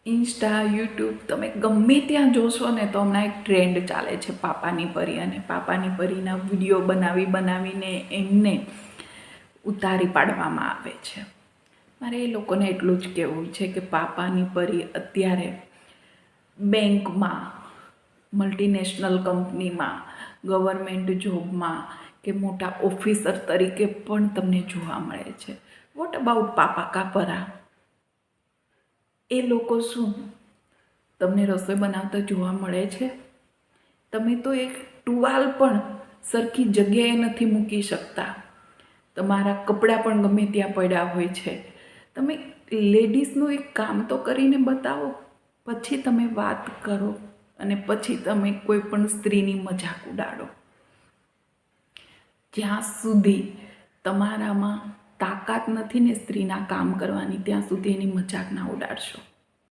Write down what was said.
Insta YouTube તમે ગમે ત્યાં જોશો ને તો હમણાં એક ટ્રેન્ડ ચાલે છે પાપાની પરી, અને પાપાની પરીના વિડીયો બનાવીને એમને ઉતારી પાડવામાં આવે છે. મારે એ લોકોને એટલું જ કહેવું છે કે પાપાની પરી અત્યારે બેંકમાં, મલ્ટીનેશનલ કંપનીમાં, ગવર્મેન્ટ જોબમાં કે મોટા ઓફિસર તરીકે પણ તમને જોવા મળે છે. વોટ અબાઉટ પાપા કા પરા? એ લોકો શું તમને રસોઈ બનાવતા જોવા મળે છે? તમે તો એક ટુવાલ પણ સરખી જગ્યાએ નથી મૂકી શકતા. તમારા કપડાં પણ ગમે ત્યાં પડ્યા હોય છે. તમે લેડીઝનું એક કામ તો કરીને બતાવો, પછી તમે વાત કરો અને પછી તમે કોઈ પણ સ્ત્રીની મજાક ઉડાડો. જ્યાં સુધી તમારામાં તાકાત નથી ને સ્ત્રીના કામ કરવાની, ત્યાં સુધી એની મજાક ના ઉડાડશો.